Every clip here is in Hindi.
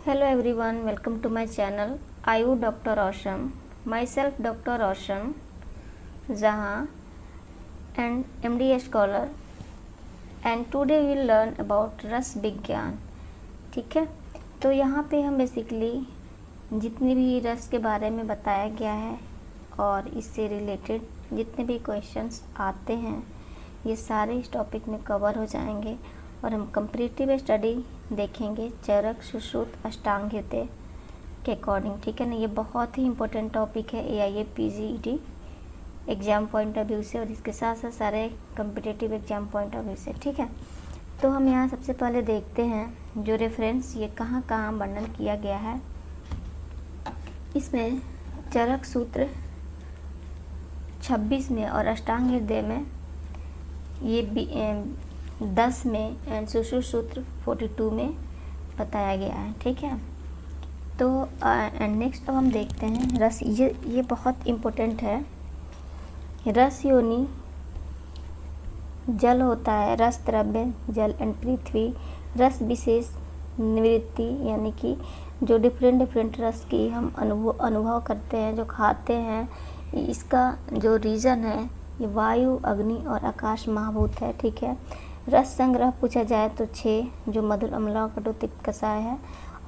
Hello everyone, welcome to my channel. I am Dr. Roshan, myself Dr. Roshan Jahan and MD scholar, and today we will learn about रस विज्ञान. ठीक है, तो यहाँ पे हम बेसिकली जितने भी रस के बारे में बताया गया है और इससे रिलेटेड जितने भी क्वेश्चंस आते हैं ये सारे इस टॉपिक में कवर हो जाएंगे और हम कंपैरेटिव स्टडी देखेंगे चरक सुश्रुत अष्टांग हृदय के अकॉर्डिंग. ठीक है ना, ये बहुत ही इंपॉर्टेंट टॉपिक है AIA PGET exam point of view से और इसके साथ साथ सारे comparative exam point of view से. ठीक है, तो हम यहाँ सबसे पहले देखते हैं जो रेफरेंस ये कहाँ कहाँ वर्णन किया गया है. इसमें चरक सूत्र 26 में और अष्टांग हृदय में ये 10 में एंड सुश्रुत सूत्र 42 में बताया गया है. ठीक है, तो एंड नेक्स्ट अब हम देखते हैं रस. ये बहुत इम्पोर्टेंट है. रस योनि जल होता है, रस द्रव्य जल एंड पृथ्वी. रस विशेष निवृत्ति यानी कि जो डिफरेंट रस की हम अनुभव करते हैं, जो खाते हैं, इसका जो रीज़न है ये वायु, अग्नि और आकाश महाभूत है. ठीक है, रस संग्रह पूछा जाए तो 6 जो मधुर अम्ल कटु तिक्त कषाय है,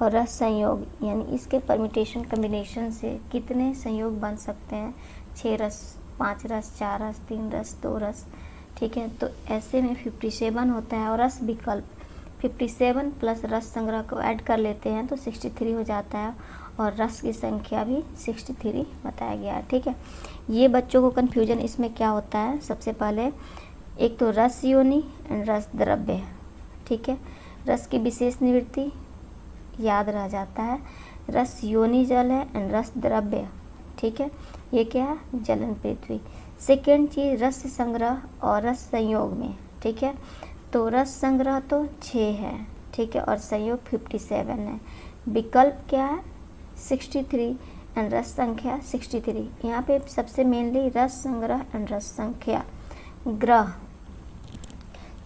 और रस संयोग यानी इसके परम्यूटेशन कम्बिनेशन से कितने संयोग बन सकते हैं. 6 रस, 5 रस, 4 रस, 3 रस, 2 रस. ठीक है, तो ऐसे में 57 होता है. और रस विकल्प 57 प्लस रस संग्रह को ऐड कर लेते हैं तो 63 हो जाता है और रस की संख्या भी 63 बताया गया है. ठीक है, ये बच्चों को कन्फ्यूजन इसमें क्या होता है. सबसे पहले एक तो रस योनि एंड रस द्रव्य. ठीक है, रस की विशेष निवृत्ति याद रह जाता है. रस योनि जल है एंड रस द्रव्य. ठीक है, ये क्या है, जल एंड पृथ्वी. सेकेंड चीज़ रस संग्रह और रस संयोग में. ठीक है, तो रस संग्रह तो 6 है. ठीक है, और संयोग 57 है. विकल्प क्या है 63 एंड रस संख्या 63. यहाँ पे सबसे मेनली रस संग्रह एंड रस संख्या. ग्रह,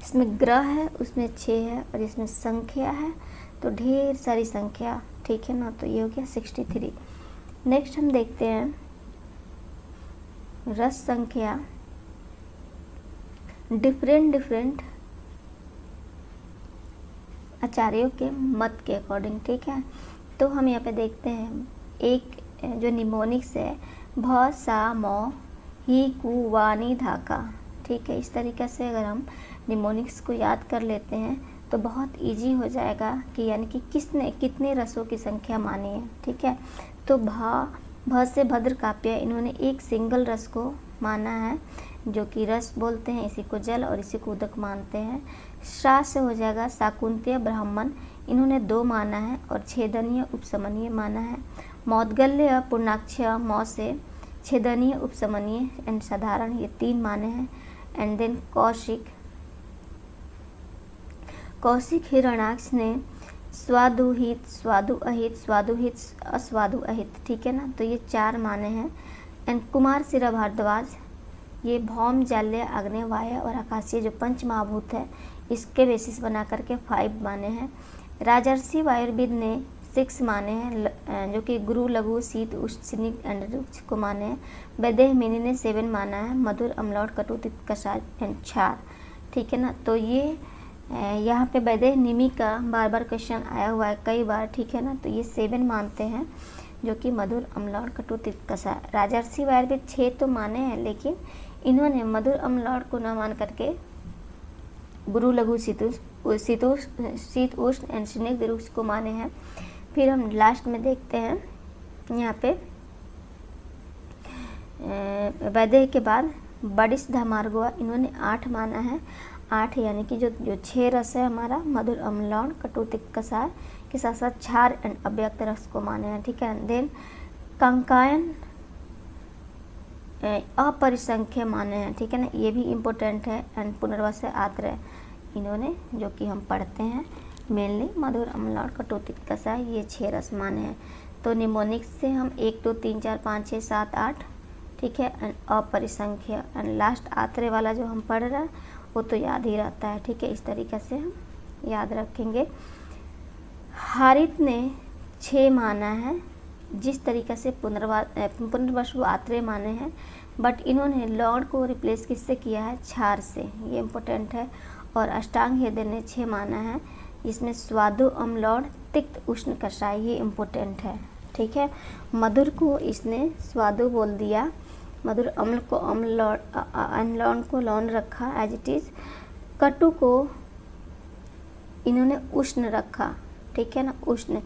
इसमें ग्रह है उसमें 6 है और इसमें संख्या है तो ढेर सारी संख्या. ठीक है ना, तो ये हो गया 63. नेक्स्ट हम देखते हैं रस संख्या डिफरेंट आचार्यों के मत के अकॉर्डिंग. ठीक है, तो हम यहाँ पे देखते हैं एक जो निमोनिक्स है भ सा मो ही कु वानी धाका. ठीक है, इस तरीके से अगर हम निमोनिक्स को याद कर लेते हैं तो बहुत इजी हो जाएगा कि यानी कि किसने कितने रसों की संख्या मानी है. ठीक है, तो भ से भद्र काव्य इन्होंने एक सिंगल रस को माना है जो कि रस बोलते हैं, इसी को जल और इसी को उदक मानते हैं. शा से हो जाएगा शाकुंतय ब्राह्मण, इन्होंने 2 माना है और छेदनीय उपशमनीय माना है. मौदगल्य पूर्णाक्ष मौ से छेदनीय उपशमनीय एंड साधारण ये 3 माने हैं. एंड देन कौशिक हिरणाक्ष ने स्वादुहित, स्वादु अहित, स्वादुहित, अस्वादु अहित. ठीक है ना, तो ये 4 माने हैं. एंड कुमार सिरा भारद्वाज ये भौम जाल्य अग्नि वायु और आकाशीय जो पंच महाभूत है इसके बेसिस बना करके 5 माने हैं. राजर्षि वायुर्विद ने 6 माने हैं जो कि गुरु लघु शीत उष्ण स्निग्ध एंड रुक्ष को माने हैं. वैदेह मिनी ने 7 माना है, मधुर अम्लौट कटु तिक्त कषाय एंड क्षार. ठीक है ना, तो ये यहाँ पे वैदेह निमि का बार क्वेश्चन आया हुआ है कई बार. ठीक है ना, तो ये 7 मानते हैं जो कि मधुर अम्लौट कटु तिक्त कषाय. राजर्षि वायुर्विद 6 तो माने हैं लेकिन इन्होंने मधुर अम्लौट को न मान करके गुरु लघु शीत उष्ण एंड स्निग्ध रुक्ष को माने हैं. फिर हम लास्ट में देखते हैं यहाँ पे वैदेह के बाद बडिस धामार्गोआ इन्होंने 8 माना है. 8 यानी कि जो 6 रस है हमारा मधुर अम्लौट कटु तिक्त कषाय के साथ साथ क्षार एंड अव्यक्त रस को माने हैं. ठीक है, देन कंकायन अपरिसंख्य माने हैं. ठीक है ना, ये भी इम्पोर्टेंट है. एंड पुनर्वस आत्रय इन्होंने जो कि हम पढ़ते हैं मेनली मधुर अम्लौट कटु तिक्त कषाय ये 6 रस माने हैं. तो निमोनिक्स से हम 1 2 3 4 5 6 7 8. ठीक है, एंड अपरिसंख्य एंड लास्ट आत्रय वाला जो हम पढ़ रहे हैं वो तो याद ही रहता है. ठीक है, इस तरीके से हम याद रखेंगे. हारित ने 6 माना है, जिस तरीक़े से पुनर्वसु आत्रेय माने हैं, बट इन्होंने लॉर्ड को रिप्लेस किससे किया है, क्षार से, ये इम्पोर्टेंट है। और अष्टांग हृदय ने 6 माना है, इसमें स्वादु अम्लौड तिक्त उष्ण कषाय, ये इम्पोर्टेंट है, ठीक है। मधुर को इसने स्वादु बोल दिया, मधुर अम्ल को अम्लौड को लौन रखा एज इट इज़, कटु को इन्होंने उष्ण रखा, ठीक है ना, उष्ण,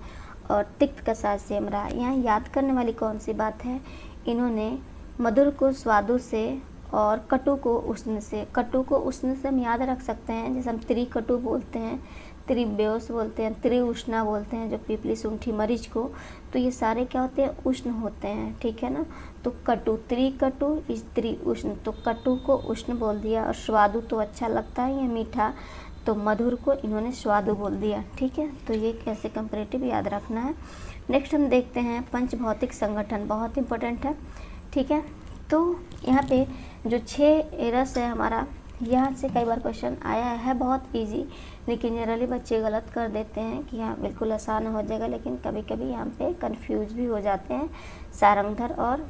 और तिक्त कषाय सेम रहा। यहाँ याद करने वाली कौन सी बात है, इन्होंने मधुर को स्वादु से और कटु को उष्ण से, कटु को उष्ण से हम याद रख सकते हैं, जैसे हम त्रिकटु बोलते हैं, त्रिव्योस बोलते हैं, त्रिउष्णा बोलते हैं, जो पीपली सूंठी मरीच को, तो ये सारे क्या होते हैं, उष्ण होते हैं, ठीक है ना। तो कटु, त्रिकटु इस त्रिउष्ण, तो कटु को उष्ण बोल दिया, और स्वादु तो अच्छा लगता है, ये मीठा, तो मधुर को इन्होंने स्वादु बोल दिया, ठीक है। तो ये कैसे कंपैरेटिव याद रखना है। नेक्स्ट हम देखते हैं पंचभौतिक संगठन, बहुत इंपॉर्टेंट है, ठीक है। तो यहाँ पे जो 6 रस है हमारा, यहाँ से कई बार क्वेश्चन आया है, बहुत इजी, लेकिन जनरली बच्चे गलत कर देते हैं कि हाँ बिल्कुल आसान हो जाएगा, लेकिन कभी कभी यहाँ पे कंफ्यूज भी हो जाते हैं। सारंगधर और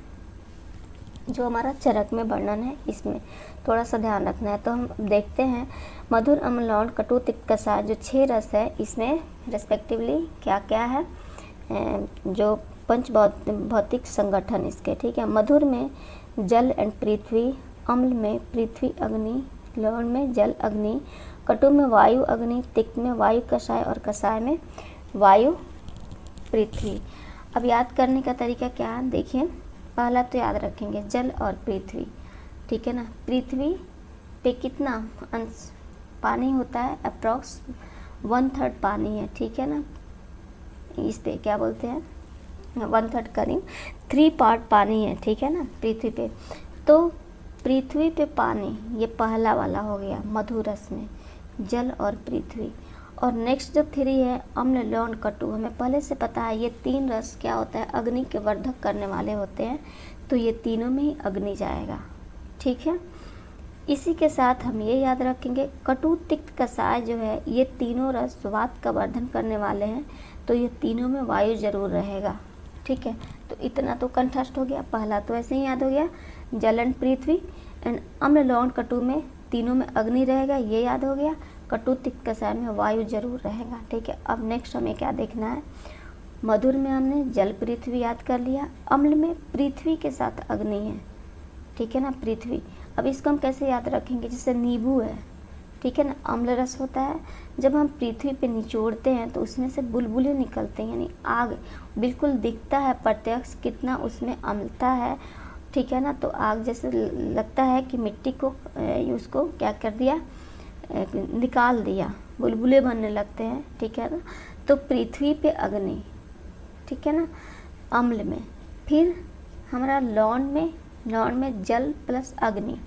जो हमारा चरक में वर्णन है, इसमें थोड़ा सा ध्यान रखना है। तो हम देखते हैं मधुर अम्ल कटु तिक्त कषाय, जो 6 रस है, इसमें रेस्पेक्टिवली क्या क्या है, जो पंचभौतिक संगठन इसके, ठीक है। मधुर में जल एंड पृथ्वी, अम्ल में पृथ्वी अग्नि, लवण में जल अग्नि, कटु में वायु अग्नि, तिक्त में वायु कषाय, और कषाय में वायु पृथ्वी। अब याद करने का तरीका क्या है, देखिए, पहला तो याद रखेंगे जल और पृथ्वी, ठीक है ना। पृथ्वी पे कितना अंश पानी होता है, अप्रॉक्स 1/3 पानी है, ठीक है ना। इस पे क्या बोलते हैं, 1/3 करीब 3 पार्ट पानी है, ठीक है ना, पृथ्वी पे। तो पृथ्वी पे पानी, ये पहला वाला हो गया मधुर रस में, जल और पृथ्वी। और नेक्स्ट जो 3 है अम्ल लौण कटु, हमें पहले से पता है ये 3 रस क्या होता है, अग्नि के वर्धक करने वाले होते हैं, तो ये तीनों में ही अग्नि जाएगा, ठीक है। इसी के साथ हम ये याद रखेंगे कटु तिक्त कषाय जो है, ये तीनों रस वात का वर्धन करने वाले हैं, तो ये तीनों में वायु जरूर रहेगा, ठीक है। तो इतना तो कंठस्थ हो गया, पहला तो ऐसे ही याद हो गया, जल एंड पृथ्वी एंड अम्ल लौण कटु में तीनों में अग्नि रहेगा, ये याद हो गया। कटु तिक्त कषाय में वायु जरूर रहेगा, ठीक है। अब नेक्स्ट हमें क्या देखना है, मधुर में हमने जल पृथ्वी याद कर लिया, अम्ल में पृथ्वी के साथ अग्नि है, ठीक है ना, पृथ्वी। अब इसको हम कैसे याद रखेंगे, जैसे नींबू है, ठीक है ना, अम्ल रस होता है, जब हम पृथ्वी पे निचोड़ते हैं तो उसमें से बुलबुले निकलते हैं, यानी आग बिल्कुल दिखता है प्रत्यक्ष कितना उसमें अम्लता है, ठीक है ना। तो आग जैसे लगता है कि मिट्टी को उसको क्या कर दिया, निकाल दिया, बुलबुले बनने लगते हैं, ठीक है ना। तो पृथ्वी पे अग्नि, ठीक है ना, अम्ल में। फिर हमारा लौण में जल प्लस अग्नि,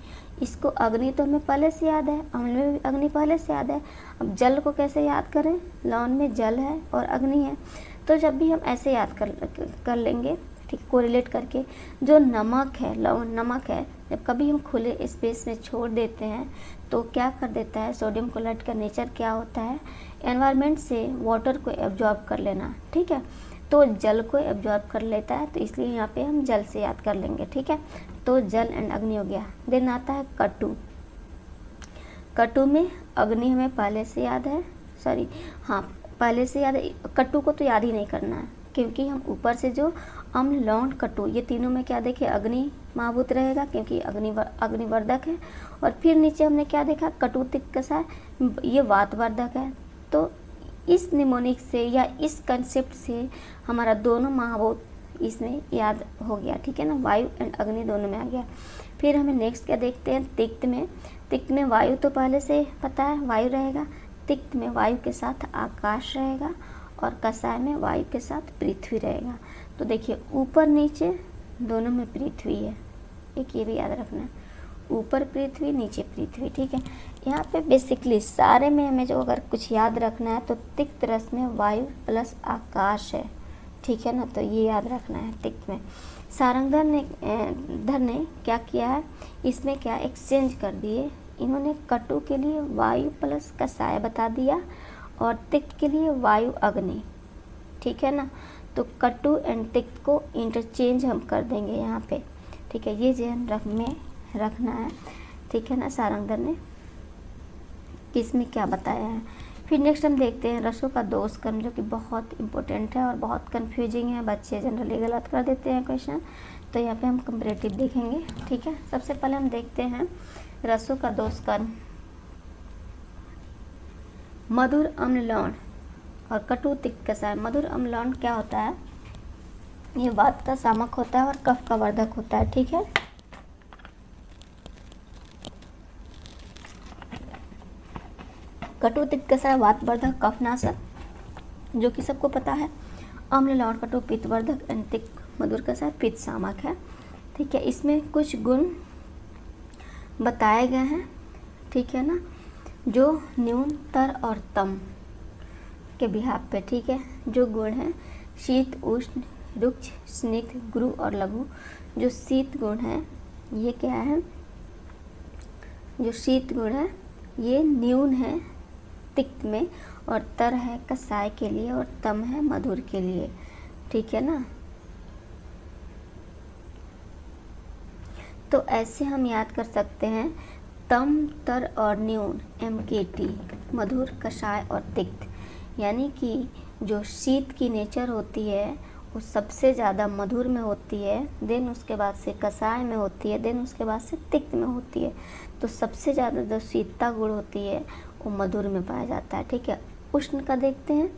इसको अग्नि तो हमें पहले से याद है, अम्ल में भी अग्नि पहले से याद है। अब जल को कैसे याद करें, लौण में जल है और अग्नि है, तो जब भी हम ऐसे याद कर लेंगे, ठीक, कोरिलेट करके। जो नमक है, लवण नमक है, जब कभी हम खुले स्पेस में छोड़ देते हैं तो क्या कर देता है, सोडियम क्लोराइड का नेचर क्या होता है, एनवायरनमेंट से वाटर को एब्जॉर्ब कर लेना, ठीक है। तो जल को एब्जॉर्ब कर लेता है, तो इसलिए यहाँ पे हम जल से याद कर लेंगे, ठीक है। तो जल एंड अग्नि हो गया। देन आता है कटु, कटु में अग्नि हमें पहले से याद है, सॉरी हाँ पहले से याद है, कटु को तो याद ही नहीं करना है, क्योंकि हम ऊपर से जो अम्ल लौण कटु ये तीनों में क्या देखे, अग्नि महाभूत रहेगा, क्योंकि अग्निवर्धक है। और फिर नीचे हमने क्या देखा, कटु तिक्त कषाय, ये वातवर्धक है। तो इस निमोनिक से या इस कंसेप्ट से हमारा दोनों महाभूत इसमें याद हो गया, ठीक है ना, वायु एंड अग्नि दोनों में आ गया। फिर हमें नेक्स्ट क्या देखते हैं, तिक्त में वायु तो पहले से पता है वायु रहेगा, तिक्त में वायु के साथ आकाश रहेगा, और कषाय में वायु के साथ पृथ्वी रहेगा। तो देखिए ऊपर नीचे दोनों में पृथ्वी है, एक ये भी याद रखना है, ऊपर पृथ्वी नीचे पृथ्वी, ठीक है। यहाँ पे बेसिकली सारे में हमें जो अगर कुछ याद रखना है तो तिक्त रस में वायु प्लस आकाश है, ठीक है ना, तो ये याद रखना है। तिक्त में सारंगधर ने क्या किया है, इसमें क्या एक्सचेंज कर दिए, इन्होंने कटु के लिए वायु प्लस कषाय बता दिया और तिक्त के लिए वायु अग्नि, ठीक है ना। तो कटु एंड तिक्त को इंटरचेंज हम कर देंगे यहाँ पे, ठीक है। ये ध्यान रखना है, ठीक है ना, सारंगधर ने किसमें क्या बताया है। फिर नेक्स्ट हम देखते हैं रसों का दोष कर्म, जो कि बहुत इंपॉर्टेंट है और बहुत कंफ्यूजिंग है, बच्चे जनरली गलत कर देते हैं क्वेश्चन। तो यहाँ पे हम कंपैरेटिव देखेंगे, ठीक है। सबसे पहले हम देखते हैं रसों का दोष कर्म। मधुर अम्ल लौण और कटु तिक्त कषाय। मधुर अम्ल लौण क्या होता है, ये वात का शामक होता है और कफ का वर्धक होता है, ठीक है। कटु तिक्त कषाय वातवर्धक कफनाशक, जो कि सबको पता है। अम्ल लौण कटु पित्तवर्धक एंड तिक्त मधुर कषाय पित्त शामक है, ठीक है। इसमें कुछ गुण बताए गए हैं, ठीक है ना, जो न्यूनतर और तम के बिहार पे, ठीक है। जो गुण है शीत उष्ण रुक्ष स्निग्ध गुरु और लघु। जो शीत गुण है ये क्या है, जो शीत गुण है ये न्यून है तिक्त में, और तर है कषाय के लिए, और तम है मधुर के लिए, ठीक है ना। तो ऐसे हम याद कर सकते हैं तम तर और न्यून MKT, मधुर कषाय और तिक्त। यानी कि जो शीत की नेचर होती है वो सबसे ज़्यादा मधुर में होती है, देन उसके बाद से कषाय में होती है, देन उसके बाद से तिक्त में होती है। तो सबसे ज़्यादा जो शीतता गुण होती है वो मधुर में पाया जाता है, ठीक है। उष्ण का देखते हैं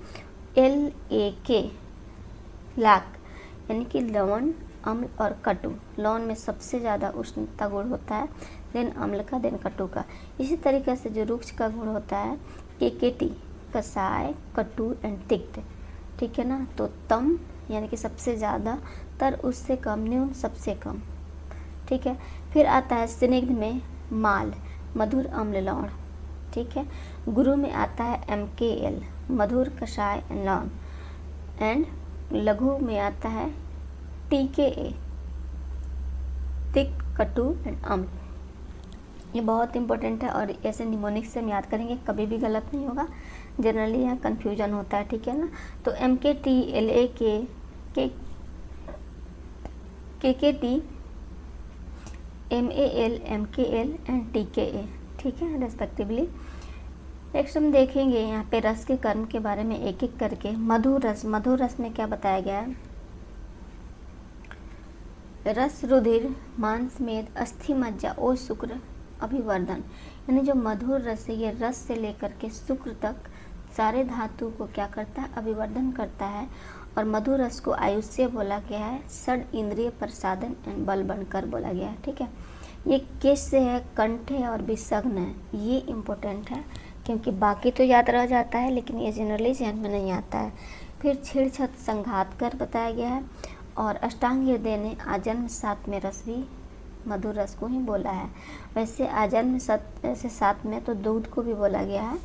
LAK लाक, यानी कि लवण अम्ल और कटु। लवण में सबसे ज़्यादा उष्णता गुण होता है, देन अम्ल का, देन कटु का। इसी तरीके से जो रुक्ष का गुण होता है KKT कषाय कटु एंड तिक्त, ठीक है ना। तो तम यानी कि सबसे ज़्यादा, तर उससे कम, न्यून सबसे कम, ठीक है। फिर आता है स्निग्ध में माल मधुर अम्ल लौण, ठीक है। गुरु में आता है MKL मधुर कषाय लौण, एंड लघु में आता है TKA तिक्त कटु एंड अम्ल। ये बहुत इंपॉर्टेंट है और ऐसे निमोनिक से हम याद करेंगे, कभी भी गलत नहीं होगा, जनरली यहाँ कन्फ्यूजन होता है, ठीक है ना। तो MKT LAK KKT MAL MKL and TKA, ठीक है, रेस्पेक्टिवली। नेक्स्ट हम देखेंगे यहाँ पे रस के कर्म के बारे में एक एक करके। मधुर रस, मधुर रस में क्या बताया गया है, रस रुधिर मांस मेद अस्थि मज्जा और शुक्र अभिवर्धन। यानी जो मधुर रस है ये रस से लेकर के शुक्र तक सारे धातु को क्या करता है, अभिवर्धन करता है। और मधुर रस को आयुष्य बोला गया है, षड इंद्रिय प्रसादन एंड बल बनकर बोला गया है, ठीक है। ये किस से है, कंठ है और विसग्न है, ये इम्पोर्टेंट है क्योंकि बाकी तो याद रह जाता है लेकिन ये जनरली ध्यान में नहीं आता है। फिर छेड़ छत संघात कर बताया गया है, और अष्टांग हृदय ने आजन्म सात में रस भी मधुर रस को ही बोला है। वैसे आजन्म से सात में तो दूध को भी बोला गया है,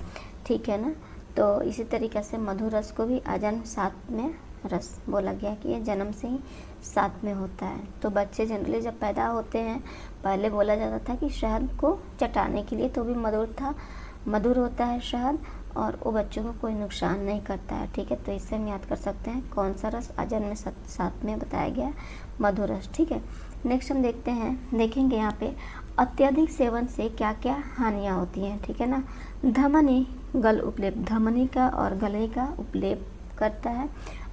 ठीक है ना। तो इसी तरीके से मधुर रस को भी आजन्म सात में रस बोला गया कि ये जन्म से ही साथ में होता है। तो बच्चे जनरली जब पैदा होते हैं पहले बोला जाता था कि शहद को चटाने के लिए, तो भी मधुर होता है शहद, और वो बच्चों को कोई नुकसान नहीं करता है, ठीक है। तो इससे हम याद कर सकते हैं कौन सा रस आजन्म साथ में बताया गया है, मधुर रस, ठीक है। नेक्स्ट हम देखेंगे यहाँ पे अत्यधिक सेवन से क्या क्या हानियाँ होती हैं, ठीक है ना। धमनी गल उपलेप, धमनी का और गले का उपलेप करता है।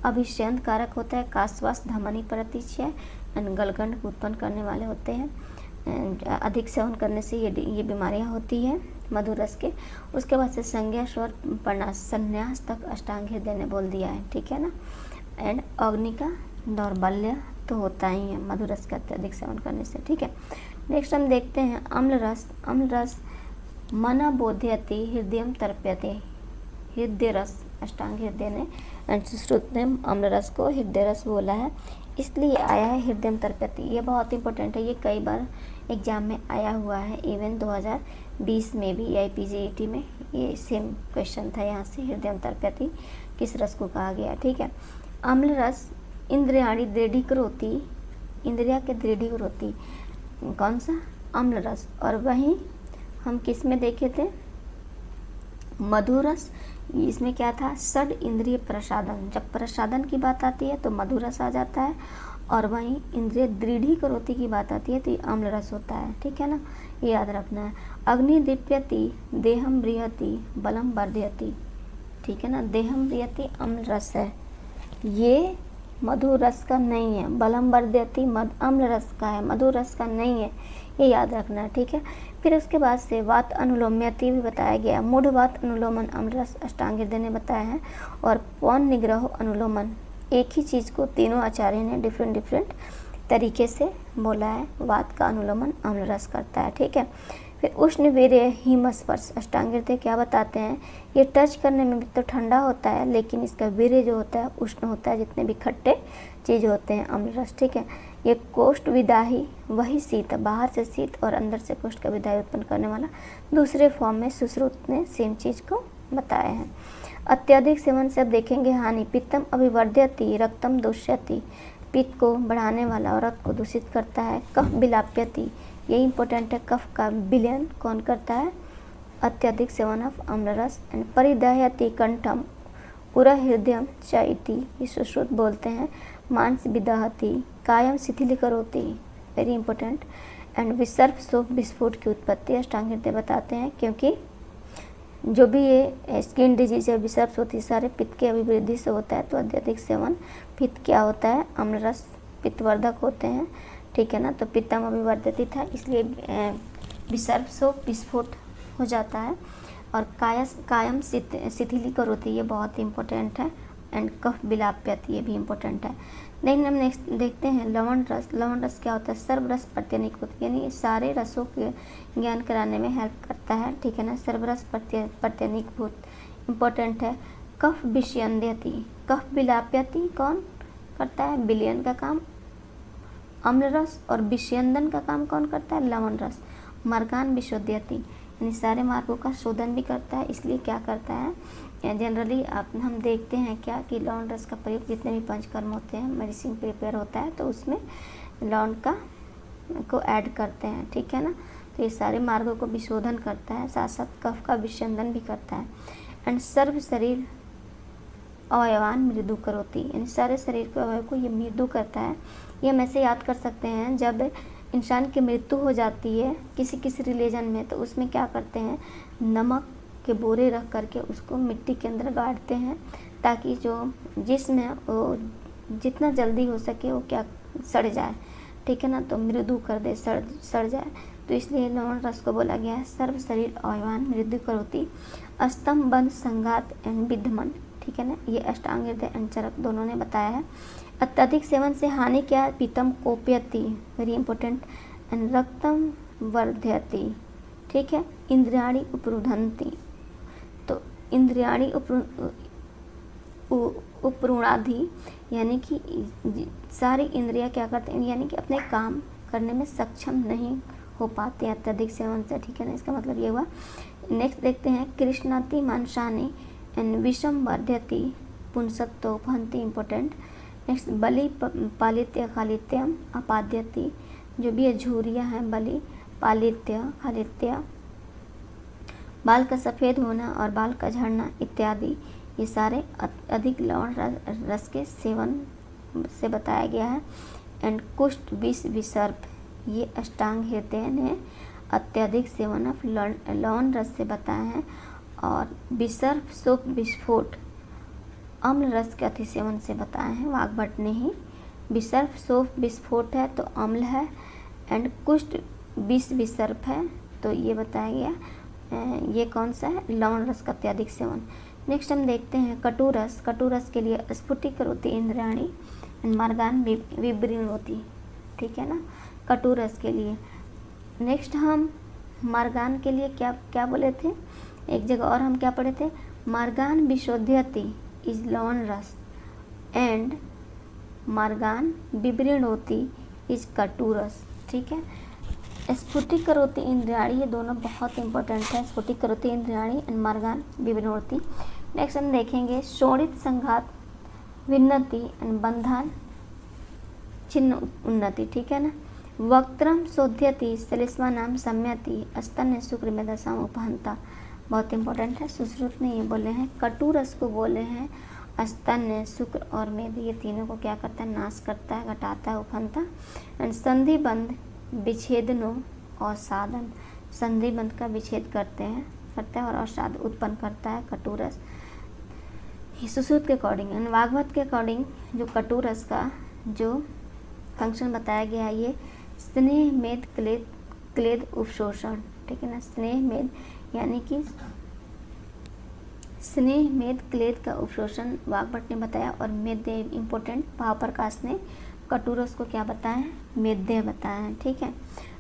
अभिषेक कारक होता है, काश्वास धमनी प्रतिचय एंड गलगंड उत्पन्न करने वाले होते हैं। अधिक सेवन करने से ये बीमारियां होती है मधुर रस के। उसके बाद से संज्ञा स्वर संन्यास तक अष्टांग हृदय ने बोल दिया है, ठीक है ना। एंड अग्नि का दौर्बल्य तो होता ही है मधुर रस का अत्यधिक सेवन करने से, ठीक है। नेक्स्ट हम देखते हैं अम्ल रस। अम्ल रस मन बोध्यति हृदयम तर्प्यते, हृदय रस अष्टांग हृदय ने श्रुत ने अम्ल रस को हृदय रस बोला है, इसलिए आया है हृदयम तर्प्यति। ये बहुत इंपॉर्टेंट है, ये कई बार एग्जाम में आया हुआ है, इवन 2020 में भी IPGET में ये सेम क्वेश्चन था। यहाँ से हृदयम तर्प्यति किस रस को कहा गया, ठीक है। अम्ल रस इंद्रियाणी दृढ़ीकरोति, इंद्रिया के दृढ़ीकरोति, कौन सा, अम्ल रस। और वहीं हम किस में देखे थे, मधुरस, इसमें क्या था, षड इंद्रिय प्रसादन। जब प्रसादन की बात आती है तो मधुरस आ जाता है, और वहीं इंद्रिय दृढ़ीकरोति की बात आती है तो ये अम्ल रस होता है। ठीक है ना, ये याद रखना है। अग्नि दीप्यति देहम बृहति बलम वर्धयति। ठीक है ना, देहम बृहति अम्ल रस है, ये मधु रस का नहीं है। बलम वर्धयति अम्ल रस का है, मधु रस का नहीं है, ये याद रखना है। ठीक है, फिर उसके बाद से वात अनुलोम्यति भी बताया गया। मूढ़ वात अनुलोमन अम्ल रस अष्टांग हृदय ने बताया है, और पौन निग्रह अनुलोमन, एक ही चीज़ को तीनों आचार्य ने डिफरेंट तरीके से बोला है। वात का अनुलोमन अम्ल रस करता है। ठीक है, फिर उष्ण वीर्य हिमस्पर्श अष्टांग हृदय क्या बताते हैं, ये टच करने में भी तो ठंडा होता है, लेकिन इसका वीर्य जो होता है उष्ण होता है, जितने भी खट्टे चीज़ होते हैं अम्ल रस। ठीक है, ये कोष्ठ विदाही, वही शीत, बाहर से शीत और अंदर से कोष्ठ का विदाही उत्पन्न करने वाला, दूसरे फॉर्म में सुश्रुत ने सेम चीज़ को बताया है। अत्यधिक सेवन से अब देखेंगे हानि। पित्तम अभिवर्धयति रक्तम दूष्यति, पित्त को बढ़ाने वाला और रक्त को दूषित करता है। कफ विलाप्यति, ये इंपॉर्टेंट है, कफ का विलयन कौन करता है, अत्यधिक सेवन ऑफ अम्ल रस। एंड परिदहयति कंठम उरा हृदयम च इति, ये सुश्रुत बोलते हैं। मांस विदहति कायम शिथिलीकरोति, वेरी इंपॉर्टेंट। एंड विसर्प शोक विस्फोट की उत्पत्ति अष्टांग हृदय बताते हैं, क्योंकि जो भी ये स्किन डिजीज है विसर्प होती है सारे पित्त के अभिवृद्धि से होता है। तो अत्यधिक सेवन पित्त क्या होता है, अम्ल रस पित्तवर्धक होते हैं। ठीक है ना, तो पित्तम अभिवर्धति था, इसलिए विसर्प शोक विस्फोट हो जाता है। और कायम शिथिलीकरोति, ये बहुत इंपॉर्टेंट है। एंड कफ विलाप्यति, ये भी इम्पोर्टेंट है। देन हम नेक्स्ट देखते हैं लवण रस। लवण रस क्या होता है, सर्व रस प्रत्यनिकृत, यानी सारे रसों के ज्ञान कराने में हेल्प करता है। ठीक है ना, सर्वरस प्रत्यनिकृत इम्पोर्टेंट है। कफ विषयन्यति, कफ विलाप्यति कौन करता है, विलयन का काम अम्ल रस, और विषयंदन का काम कौन करता है, लवण रस। मर्गान विशोध्यति, यानी सारे मार्गों का शोधन भी करता है, इसलिए क्या करता है, जनरली हम देखते हैं क्या कि लवण रस का प्रयोग जितने भी पंचकर्म होते हैं, मेडिसिन प्रिपेयर होता है तो उसमें लवण को ऐड करते हैं। ठीक है ना, तो ये सारे मार्गों को विशोधन करता है, साथ साथ कफ का विषंदन भी करता है। एंड सर्व शरीर अवयवान मृदु करोति, यानी सारे शरीर के अवयव को ये मृदु करता है। ये हम ऐसे याद कर सकते हैं, जब इंसान की मृत्यु हो जाती है किसी रिलीजन में, तो उसमें क्या करते हैं, नमक के बोरे रख करके उसको मिट्टी के अंदर गाड़ते हैं, ताकि जो जिस्म है वो जितना जल्दी हो सके वो क्या सड़ जाए। ठीक है ना, तो मृदु कर दे, सड़ जाए। तो इसलिए लवण रस को बोला गया है सर्व शरीर अवयवान मृदु करोति। अस्तम बंध संघात एंड विधमन, ठीक है ना, ये अष्टांग हृदय एंड चरक दोनों ने बताया है। अत्यधिक सेवन से हानि क्या है, पीतम कोप्यति, वेरी इंपॉर्टेंट। एंड रक्तम वर्धयति, ठीक है। इंद्रियाणि उपरुधंती, तो इंद्रियाणि उपरूणाधि, यानी कि सारी इंद्रियां क्या करते हैं, यानी कि अपने काम करने में सक्षम नहीं हो पाते हैं अत्यधिक सेवन से। ठीक है ना, इसका मतलब ये हुआ। नेक्स्ट देखते हैं कृष्णाति मांसानि एंड विषम वर्धयति पुंसत्तो उपहंति, इम्पोर्टेंट। नेक्स्ट बलि पालित्य खालित्यम अपाद्यति, जो भी ये झूरियाँ हैं, बलि पालित्य खालित्य, बाल का सफ़ेद होना और बाल का झड़ना इत्यादि, ये सारे अधिक लवण रस के सेवन से बताया गया है। एंड कुष्ठ विष विसर्प, ये अष्टांग हृदय ने अत्यधिक सेवन ऑफ लवण रस से बताया है। और विसर्प शोक विस्फोट अम्ल रस के अति सेवन से बताए हैं वाग्भट ने ही। विसर्प शोक विस्फोट है तो अम्ल है, एंड कुष्ठ विष विसर्प है तो ये बताया गया ये कौन सा है, लवण रस का अत्यधिक सेवन। नेक्स्ट हम देखते हैं कटुरस। कटुरस के लिए स्फुटीकरोति इंद्रियाणि एंड मार्गान विवृणोति, ठीक है ना, कटुरस के लिए। नेक्स्ट हम मार्गान के लिए क्या बोले थे, एक जगह और हम क्या पढ़े थे, मार्गान विशोध्यति इज लवण रस एंड मार्गान विवृणोति इज कटुरस, ठीक है। स्फुटीकरोति इंद्रियाणि, ये दोनों बहुत इंपॉर्टेंट है, स्फुटीकरोति इंद्रियाणि एंड मार्गान विवृणोति। नेक्स्ट हम देखेंगे शोणित संघात विन्नति एंड बंधन छिन्न उन्नति, ठीक है ना। वक्त्रम शोध्यति सलिस्मा नाम सम्यति स्तन्य शुक्र में दशाम उपहंता, बहुत इंपॉर्टेंट है। सुश्रुत ने ये बोले हैं कटु रस को बोले हैं स्तन्य, शुक्र और मेद, ये तीनों को क्या करता है, नाश करता है, घटाता है, उफनता। एंड संधि बंध विच्छेदनो और साधन, संधि बंध का विच्छेद करता है और अवसाद उत्पन्न करता है कटु रस। सुश्रुत के अकॉर्डिंग एंड वाग्भट के अकॉर्डिंग जो कटु रस का जो फंक्शन बताया गया है ये स्नेह मेद क्लेद उपशोषण, ठीक है ना। स्नेह मेद यानी कि स्नेह मेद क्लेद का उपशोषण वाग्भट ने बताया। और मेद्य इम्पोर्टेंट, भाव प्रकाश ने कटु रस को क्या बताया है, मेद्य बताया है, ठीक है।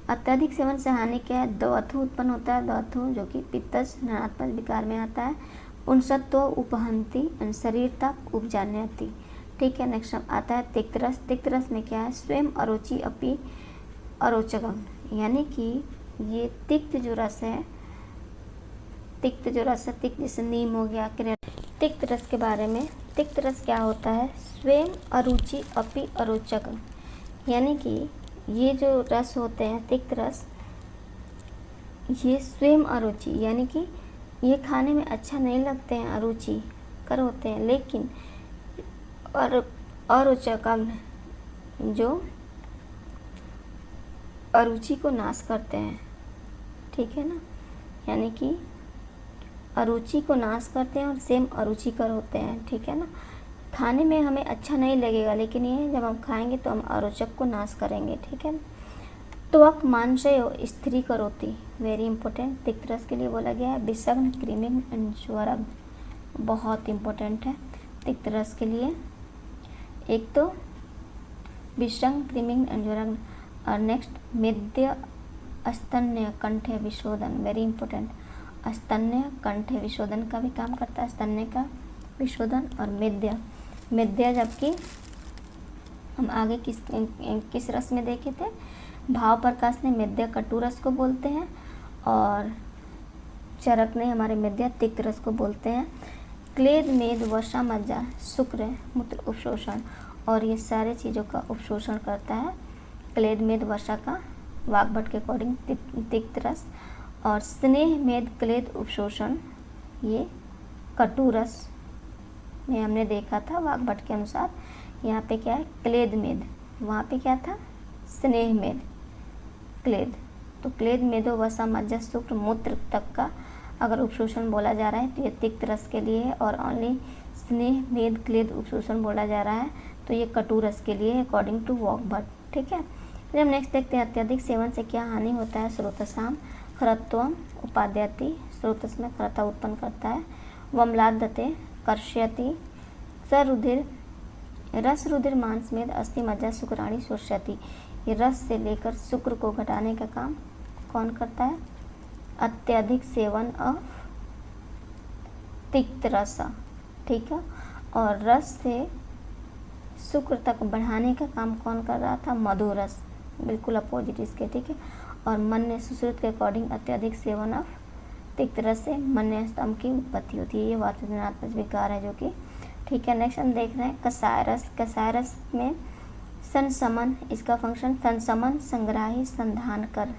अत्यधिक सेवन से हानि क्या है, द्वथु उत्पन्न होता है, द्वथु जो कि पित्तज ऋणात्मक विकार में आता है। उनसत्व उपहंती शरीर तक उपजाने आती, ठीक है। नेक्स्ट आता है तिक्त रस। तिक्त रस में क्या है, स्वयं अरुचि अपि अरोचकम, यानी कि ये तिक्त जो रस है, तिक्त जैसे नीम हो गया। तिक्त रस के बारे में, तिक्त रस क्या होता है, स्वयं अरुचि अपि अरोचकम, यानी कि ये जो रस होते हैं तिक्त रस, ये स्वयं अरुचि यानी कि ये खाने में अच्छा नहीं लगते हैं, अरुचि कर होते हैं, लेकिन अरोचकम जो अरुचि को नाश करते हैं, ठीक है ना। यानी कि अरुचि को नाश करते हैं और सेम अरुचिकर होते हैं, ठीक है ना। खाने में हमें अच्छा नहीं लगेगा, लेकिन ये जब हम खाएंगे तो हम अरोचक को नाश करेंगे, ठीक है। त्वक मांसयो स्त्री करोति, वेरी इंपॉर्टेंट, तिक्त रस के लिए बोला गया है। विषग्न क्रीमिंग एंड ज्वरम, बहुत इंपॉर्टेंट है तिक्त रस के लिए। एक तो विषग्न क्रीमिंग एंड ज्वरम और नेक्स्ट मेद्य स्तन्य कंठे विशोधन, वेरी इंपॉर्टेंट। स्तन्य कंठे विशोधन का भी काम करता है, स्तन्य का विशोधन। और मेद्य जबकि हम आगे किस रस में देखे थे, भाव प्रकाश ने मेद्य कटु रस को बोलते हैं और चरक ने हमारे मेद्य तिक्त रस को बोलते हैं। क्लेद मेद वसा मज्जा शुक्र मूत्र उपशोषण, और ये सारे चीज़ों का उपशोषण करता है क्लेद मेद वसा का, वाग्भट के अकॉर्डिंग तिक्त रस। और स्नेह मेद क्लेद उपशोषण ये कटु रस में हमने देखा था वाग्भट के अनुसार। यहाँ पे क्या है, क्लेद मेद, वहाँ पे क्या था, स्नेह मेद क्लेद। तो क्लेद मेदो वसा मज्जा शुक्र मूत्र तक का अगर उपशोषण बोला जा रहा है तो ये तिक्त रस के लिए है, और ओनली स्नेह मेद क्लेद उपशोषण बोला जा रहा है तो ये कटु रस के लिए अकॉर्डिंग टू वाग्भट, ठीक है। फिर हम नेक्स्ट देखते हैं अत्यधिक सेवन से क्या हानि होता है। स्रोतसाम खरत्वम उपाद्यति, स्रोतस में खरता उत्पन्न करता है। वमलादते कर्ष्यति, सरुधिर रस रुधिर मांस में अस्थि मज्जा शुक्राणी शोष्यति, ये रस से लेकर शुक्र को घटाने का काम कौन करता है, अत्यधिक सेवन ऑफ तिक्त रस, ठीक है। और रस से शुक्र तक बढ़ाने का काम कौन कर रहा था, मधुरस, बिल्कुल अपोजिट इसके, ठीक है। और मन्य सुश्रुत के अकॉर्डिंग अत्यधिक सेवन ऑफ तिक्त रस से मन्य स्तंभ की उत्पत्ति होती है, ये वातजनात्मक विकार है जो कि, ठीक है। नेक्स्ट हम देख रहे हैं कसाय रस। कसाय रस में संसमन, इसका फंक्शन संसमन, संग्राही, संधान कर,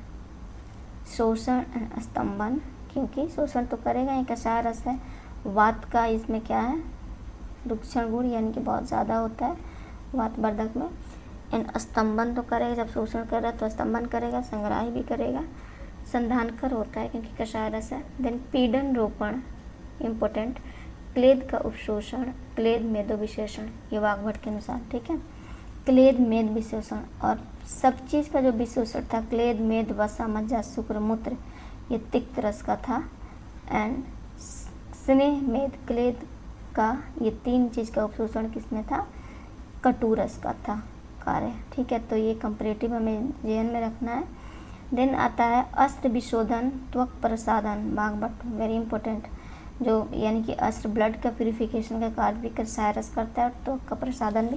शोषण स्तंभन, क्योंकि शोषण तो करेगा, ये कसाय रस है। वात का इसमें क्या है, रुक्षण गुण यानी कि बहुत ज़्यादा होता है वातवर्धक में। एंड स्तंभन तो करेगा, जब शोषण कर रहा है तो स्तंभन करेगा, संग्राही भी करेगा, संधान कर होता है क्योंकि कषाय रस है। देन पीडन रोपण इम्पोर्टेंट, क्लेद का उपशोषण, क्लेद मेदो विशेषण, ये वाग्भट के अनुसार, ठीक है। क्लेद मेद विशेषण, और सब चीज़ का जो विशेषण था क्लेद मेद वसा मज्जा शुक्र मूत्र, ये तिक्त रस का था। एंड स्नेह मेद क्लेद का, ये तीन चीज़ का उपशोषण किसमें था, कटु रस का था कार्य, ठीक है। तो ये कंपैरेटिव हमें जेएन में रखना है। देन आता है अस्त्र विशोधन त्वक प्रसादन, वाग्भट, वेरी इंपॉर्टेंट, जो यानी कि अस्त्र ब्लड का प्यूरिफिकेशन का कार्य भी कषाय रस करता है, और त्वक का प्रसादन भी।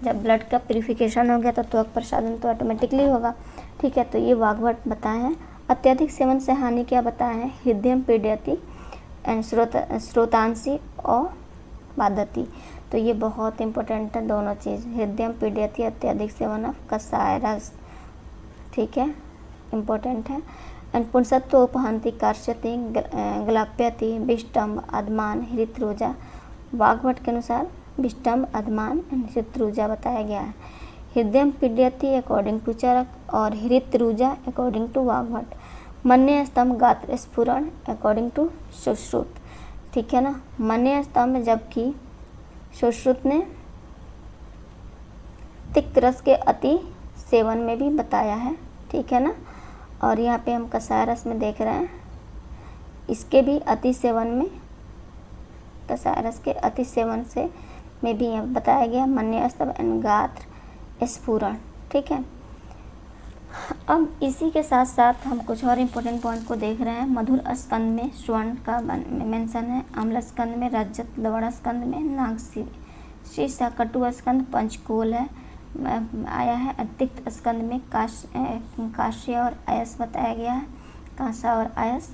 जब ब्लड का प्यूरिफिकेशन हो गया तो त्वक प्रसादन तो ऑटोमेटिकली होगा, ठीक है। तो ये वाग्भट बताए हैं। अत्यधिक सेवन से हानि क्या बताए हैं, हृदय पीड़यति एंड स्रोतांशी और बाधति, तो ये बहुत इंपॉर्टेंट है दोनों चीज़, हृदय पीड़यति अत्यधिक सेवन ऑफ कषाय रस, ठीक है, इम्पोर्टेंट है। एंड पुंसत्व उपहंति कार्श्यति ग्लाप्यति विष्टम अदमान हृतरुजा। वाग्भट के अनुसार विष्टम अदमान एंड हृतरुजा बताया गया है। हृदयम पीड्यति अकॉर्डिंग टू चरक और हृतरुजा अकॉर्डिंग टू वाग्भट। मन्य स्तंभ गात्र स्फुरण अकॉर्डिंग टू सुश्रुत, ठीक है ना। मन्य स्तंभ जबकि सुश्रुत ने तिक्त रस के अति सेवन में भी बताया है, ठीक है ना। और यहाँ पे हम कसाय रस में देख रहे हैं, इसके भी अति सेवन में, कसाय रस के अति सेवन से में भी यहाँ बताया गया मन्य स्तंभ एंड गात्र स्फुरण, ठीक है। अब इसी के साथ साथ हम कुछ और इम्पोर्टेंट पॉइंट को देख रहे हैं। मधुर स्कंद में स्वर्ण का मेंशन है, अम्ल स्कंद में रजत, लवण स्कंद में नागशीर्षा, कटु स्कंद पंचकोल है आया है। तिक्त स्कंद में काश्य और आयस बताया गया है, कांसा और आयस।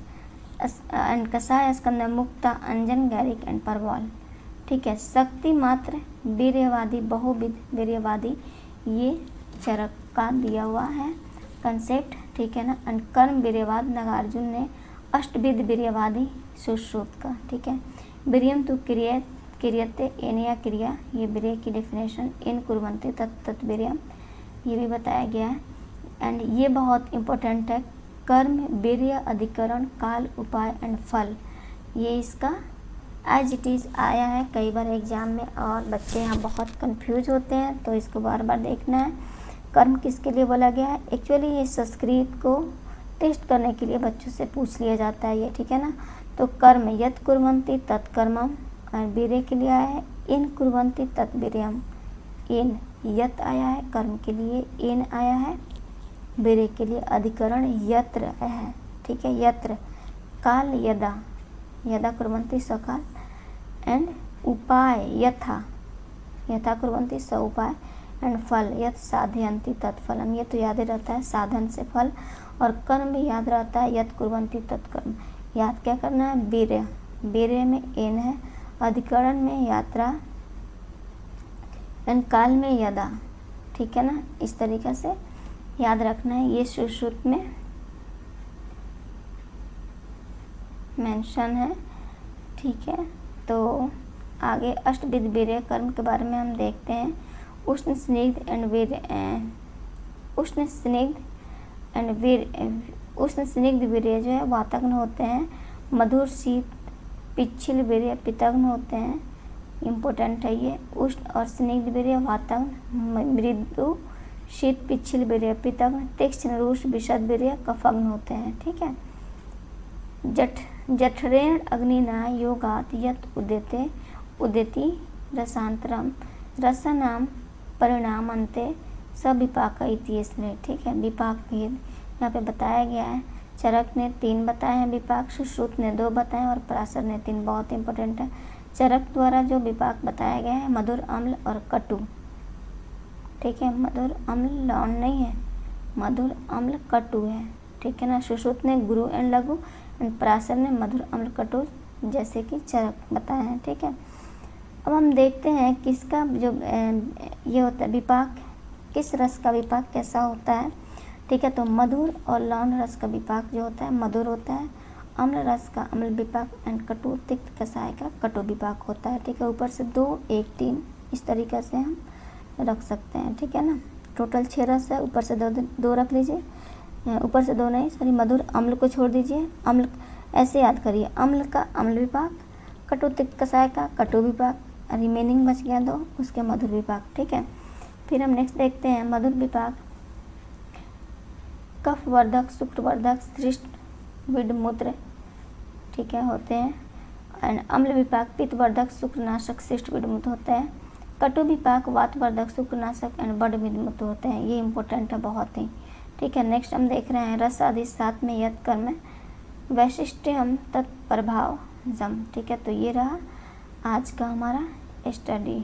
एंड कसाय स्कंद में मुक्ता, अंजन, गैरिक एंड परवल, ठीक है। शक्ति मात्र वीर्यवादी, बहुविध वीर्यवादी, ये चरक का दिया हुआ है कंसेप्ट, ठीक है ना। एंड कर्म वीर्यवाद नागार्जुन ने अष्टविध वीर्यवादी सुश्रुत का, ठीक है। वीर्यम तु क्रियते एनया क्रिया, ये वीर्य की डेफिनेशन। इन कुर्वन्ते तत् वीर्यम, ये भी बताया गया है। एंड ये बहुत इम्पोर्टेंट है, कर्म वीर्य अधिकरण काल उपाय एंड फल, ये इसका एज इट इज़ आया है कई बार एग्जाम में और बच्चे यहाँ बहुत कंफ्यूज होते हैं, तो इसको बार बार देखना है। कर्म किसके लिए बोला गया है, एक्चुअली ये संस्कृत को टेस्ट करने के लिए बच्चों से पूछ लिया जाता है ये, ठीक है ना। तो कर्म यत् कुर्वन्ति तत्कर्मम, और वीर्य के लिए आया है इन कुर्वन्ति तत् वीर्यम। इन यत् आया है कर्म के लिए, इन आया है वीर्य के लिए, अधिकरण यत्र आया है, ठीक है। यत्र काल यदा, यदा कुर्वन्ति सकाल। एंड उपाय यथा, यथा कुर्वन्ति स उपाय। एंड फल यत् साधयन्ति तत्फलम, ये तो याद ही रहता है साधन से फल। और कर्म भी याद रहता है यत् कुर्वन्ति तत्कर्म। याद क्या करना है, वीर्य, वीर्य में एन है, अधिकरण में यात्रा एंड काल में यदा, ठीक है ना। इस तरीक़े से याद रखना है, ये सुश्रुत में मेंशन है, ठीक है। तो आगे अष्टविध वीर्य कर्म के बारे में हम देखते हैं। उष्ण स्निग्ध एंड वीर्य, उष्ण स्निग्ध एंड वीर्य, उष्ण स्निग्ध वीर्य जो है वातग्न होते हैं। मधुर शीत पिच्छिल वीर्य पितग्न होते हैं, इम्पोर्टेंट है ये। उष्ण और स्निग्ध वीर्य वातग्न, मृदु शीत पिच्छिल वीर्य पितग्न, तीक्ष्ण रूष विशद वीर्य कफग्न होते हैं, ठीक है। जठरेण अग्निना योगात यत् उदेते उदेति रसांतरम रसनाम परिणामन्ते सविपाक इत्यस्मै, ठीक है। विपाक भेद यहाँ पे बताया गया है। चरक ने 3 बताए हैं विपाक, सुश्रुत ने 2 बताए और पराशर ने 3, बहुत इंपॉर्टेंट है। चरक द्वारा जो विपाक बताया गया है मधुर, अम्ल और कटु, ठीक है। मधुर अम्ल लौण नहीं है, मधुर अम्ल कटु है, ठीक है ना। सुश्रुत ने गुरु एंड लघु एंड पराशर ने मधुर अम्ल कटु जैसे कि चरक बताए हैं, ठीक है। अब हम देखते हैं किसका जो ये होता है विपाक, किस रस का विपाक कैसा होता है, ठीक है। तो मधुर और लौण रस का विपाक जो होता है मधुर होता है, अम्ल रस का अम्ल विपाक एंड कटु तिक्त कसाय का कटु विपाक होता है, ठीक है। ऊपर से 2 1 3 इस तरीक़े से हम रख सकते हैं, ठीक है ना। टोटल 6 रस है, ऊपर से 2 रख लीजिए, ऊपर से 2 नहीं सॉरी, मधुर अम्ल को छोड़ दीजिए। अम्ल ऐसे याद करिए, अम्ल का अम्ल विपाक, कटु तिक्त कसाय का कटु विपाक, रिमेनिंग बच गया 2 उसके मधुर विपाक, ठीक है। फिर हम नेक्स्ट देखते हैं मधुर विपाक कफवर्धक, शुक्रवर्धक, श्रेष्ठ विडमूत्र, ठीक है होते हैं। एंड अम्ल विपाक पित्तवर्धक, शुक्रनाशक, श्रेष्ठ विडमूत्र होते हैं। कटु विपाक वातवर्धक, शुक्रनाशक एंड बड़ विडमूत्र होते हैं, ये इंपॉर्टेंट है बहुत ही, ठीक है। नेक्स्ट हम देख रहे हैं रस आदि 7 में यत् कर्म वैशिष्ट्यम तत्प्रभाव जम, ठीक है। तो ये रहा आज का हमारा स्टडी।